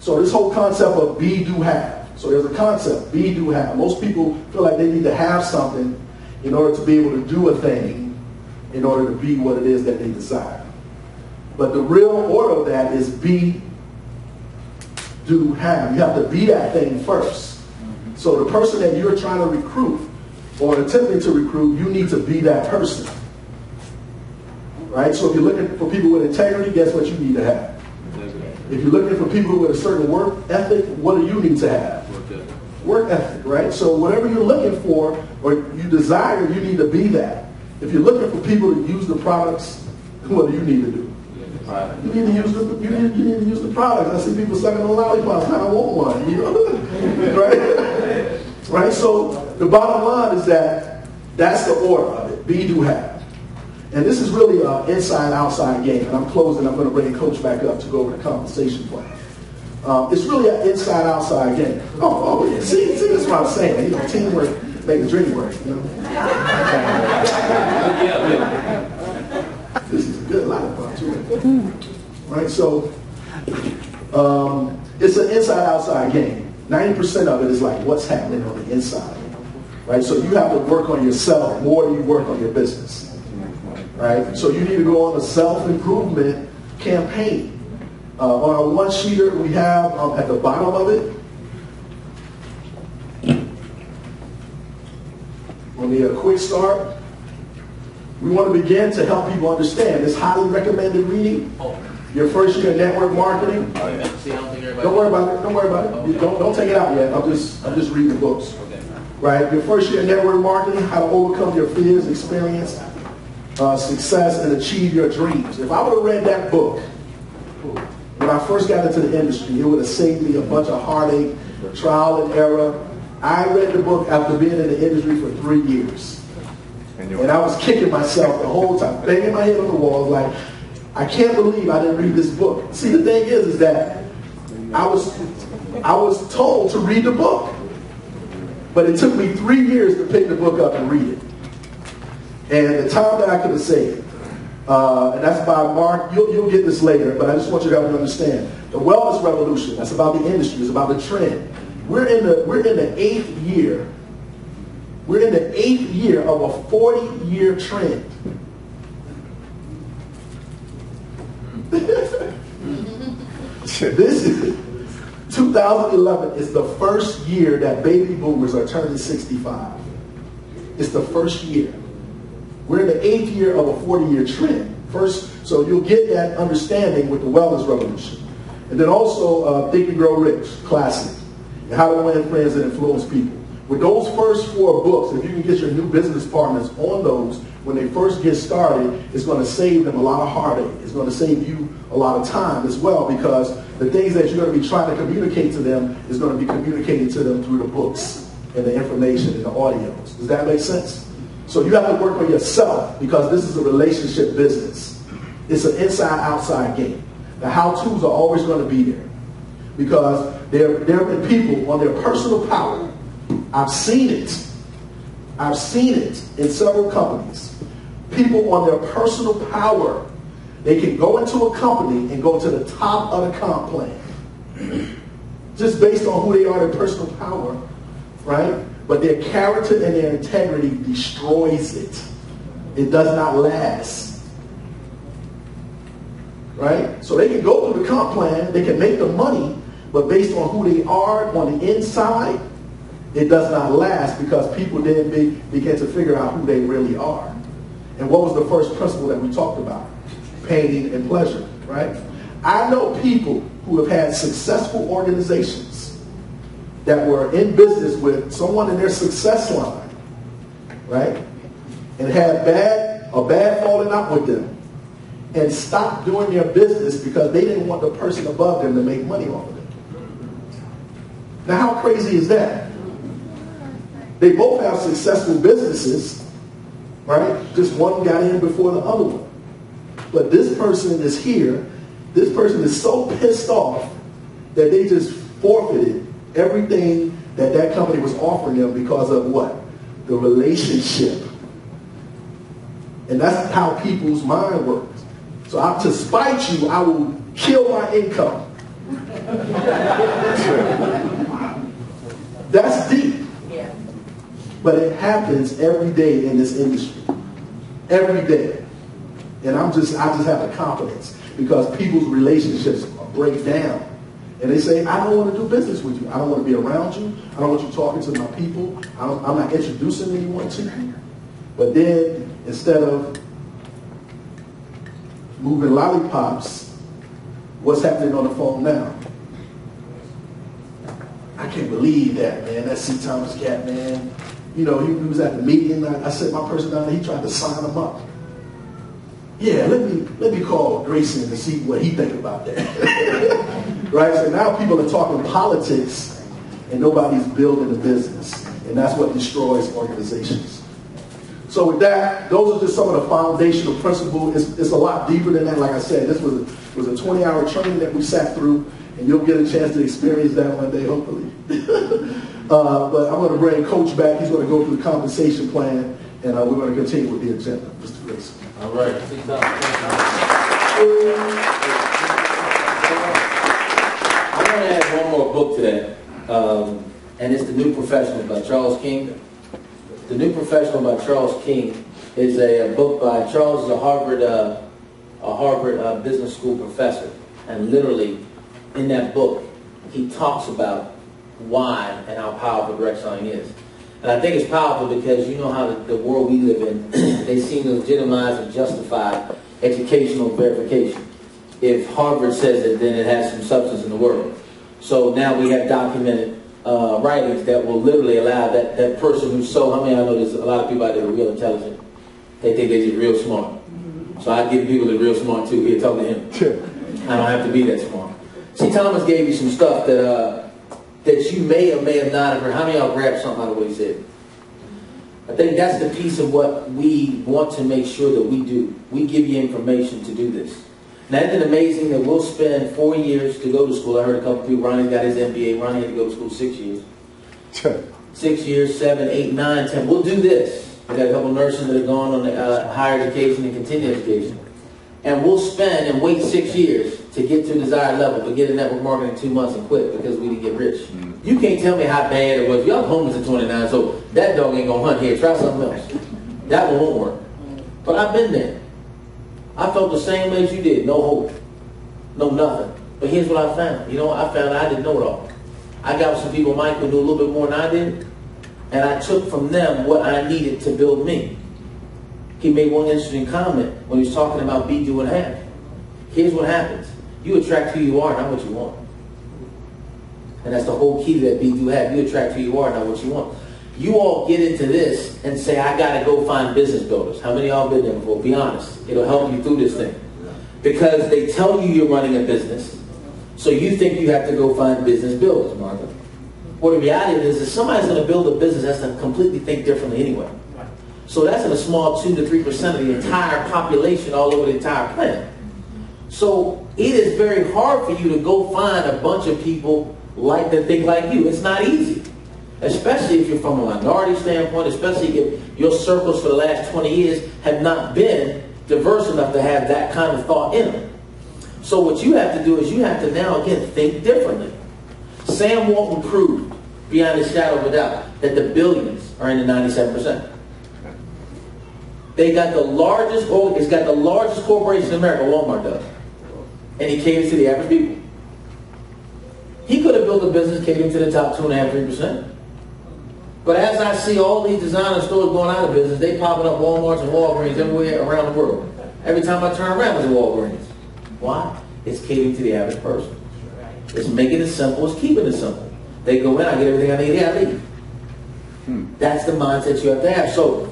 So this whole concept of be, do, have. So there's a concept, be, do, have. Most people feel like they need to have something in order to be able to do a thing, in order to be what it is that they desire. But the real order of that is be, do, have. You have to be that thing first. So the person that you're trying to recruit or attempting to recruit, you need to be that person. Right? So if you're looking for people with integrity, guess what you need to have? If you're looking for people with a certain work ethic, what do you need to have? Work ethic, right? So whatever you're looking for or you desire, you need to be that. If you're looking for people to use the products, what do you need to do? You need to use the you need to use the products. I see people sucking on lollipops. I want one, you know? Right? Right? So the bottom line is that that's the order of it. Be, do, have. And this is really an inside-outside game. And I'm closing. I'm going to bring Coach back up to go over the compensation plan. It's really an inside-outside game. Oh, yeah. See, this is what I'm saying. You know, teamwork make the dream work. You know? This is a good lollipop too. Right? So it's an inside-outside game. 90% of it is like what's happening on the inside. Right? So you have to work on yourself more than you work on your business. Right? So you need to go on a self-improvement campaign. On our one-sheeter, we have at the bottom of it, on the quick start, we want to begin to help people understand this highly recommended reading. Your first year network marketing. Don't worry about it. Don't worry about it. Don't take it out yet. I'm just reading the books. Right? Your first year network marketing, how to overcome your fears, experience success, and achieve your dreams. If I would have read that book when I first got into the industry, it would have saved me a bunch of heartache, trial and error. I read the book after being in the industry for 3 years. And I was kicking myself the whole time, banging my head on the wall, like, I can't believe I didn't read this book. See, the thing is that I was told to read the book. But it took me 3 years to pick the book up and read it. And the time that I could have saved. And that's by Mark. You'll get this later, but I just want you to have to understand. The wellness revolution, that's about the industry, it's about the trend. We're in the 8th year. We're in the 8th year of a 40-year trend. This is 2011 is the first year that baby boomers are turning 65. It's the first year. We're in the 8th year of a 40-year trend. First, so you'll get that understanding with the wellness revolution. And then also Think and Grow Rich, classic. And How to Win Friends and Influence People. With those first 4 books, if you can get your new business partners on those when they first get started, it's going to save them a lot of heartache. It's going to save you a lot of time as well, because the things that you're going to be trying to communicate to them is going to be communicated to them through the books and the information and the audios. Does that make sense? So you have to work on yourself, because this is a relationship business. It's an inside-outside game. The how-tos are always going to be there, because there have been people on their personal power. I've seen it. I've seen it in several companies. People on their personal power, they can go into a company and go to the top of the comp plan. Just based on who they are, their personal power, right? But their character and their integrity destroys it. It does not last. Right? So they can go through the comp plan, they can make the money, but based on who they are on the inside, it does not last, because people then begin to figure out who they really are. And what was the first principle that we talked about? Pain and pleasure, right? I know people who have had successful organizations that were in business with someone in their success line, right? And had a bad falling out with them, and stopped doing their business because they didn't want the person above them to make money off of them. Now, how crazy is that? They both have successful businesses, right? Just one got in before the other one. But this person is here. This person is so pissed off that they just forfeited everything that company was offering them because of what? The relationship. And that's how people's mind works. So to spite you, I will kill my income. That's deep. But it happens every day in this industry. Every day. And I just have the confidence because people's relationships break down. And they say, I don't want to do business with you. I don't want to be around you. I don't want you talking to my people. I'm not introducing anyone to you. But then, instead of moving lollipops, what's happening on the phone now? I can't believe that, man. That C. Thomas cat, man. You know, he was at the meeting. I sent my person down there. He tried to sign him up. Yeah, let me call Grayson to see what he think about that. Right? So now people are talking politics and nobody's building a business. And that's what destroys organizations. So with that, those are just some of the foundational principles. It's a lot deeper than that. Like I said, this was a 20-hour training that we sat through, and you'll get a chance to experience that one day, hopefully. But I'm going to bring Coach back. He's going to go through the compensation plan, and we're going to continue with the agenda. Mr. Grayson. All right. I want to add one more book to that, and it's The New Professional by Charles King. The New Professional by Charles King is a book by Charles, is a Harvard business school professor, and literally in that book he talks about why and how powerful direct selling is. And I think it's powerful because you know how the world we live in, they seem to legitimize and justify educational verification. If Harvard says it, then it has some substance in the world. So now we have documented writings that will literally allow that person who's so, I know there's a lot of people out there who are real intelligent. They think they're just real smart. So I give people that are real smart too. Here, talk to him. Sure. I don't have to be that smart. See, Thomas gave you some stuff that you may or may have not heard. How many of y'all grabbed something out of what he said? I think that's the piece of what we want to make sure that we do. We give you information to do this. Now, isn't it amazing that we'll spend 4 years to go to school? I heard a couple people, Ronnie's got his MBA. Ronnie had to go to school 6 years. Sure. 6 years, 7, 8, 9, 10. We'll do this. We got a couple nurses that are going on the higher education and continuing education. And we'll spend and wait 6 years to get to a desired level, but get a network marketing in 2 months and quit because we didn't get rich. Mm-hmm. You can't tell me how bad it was. Y'all homeless at 29, so that dog ain't gonna hunt here. Try something else. That one won't work. But I've been there. I felt the same way as you did. No hope. No nothing. But here's what I found. You know what? I found I didn't know it all. I got with some people, Mike, who knew a little bit more than I did, and I took from them what I needed to build me. He made one interesting comment when he was talking about be, do, and have. Here's what happens. You attract who you are, not what you want. And that's the whole key to that be, do, have. You attract who you are, not what you want. You all get into this and say, I got to go find business builders. How many of y'all been there before? Be honest. It'll help you through this thing. Because they tell you you're running a business, so you think you have to go find business builders, Martha. Well, the reality is somebody's going to build a business that's going to completely think differently anyway. So that's in a small 2 to 3% of the entire population all over the entire planet. So it is very hard for you to go find a bunch of people that think like you. It's not easy. Especially if you're from a minority standpoint, especially if your circles for the last 20 years have not been diverse enough to have that kind of thought in them. So what you have to do is you have to now, again, think differently. Sam Walton proved, beyond a shadow of a doubt, that the billions are in the 97%. They got the largest, it's got the largest corporation in America, Walmart does. And he caters to the average people. He could have built a business catering to the top 2.5%, 3%. But as I see all these designer stores going out of business, they popping up Walmarts and Walgreens everywhere around the world. Every time I turn around, there's a Walgreens. Why? It's catering to the average person. It's making it simple. It's keeping it simple. They go in, I get everything I need, I leave. That's the mindset you have to have. So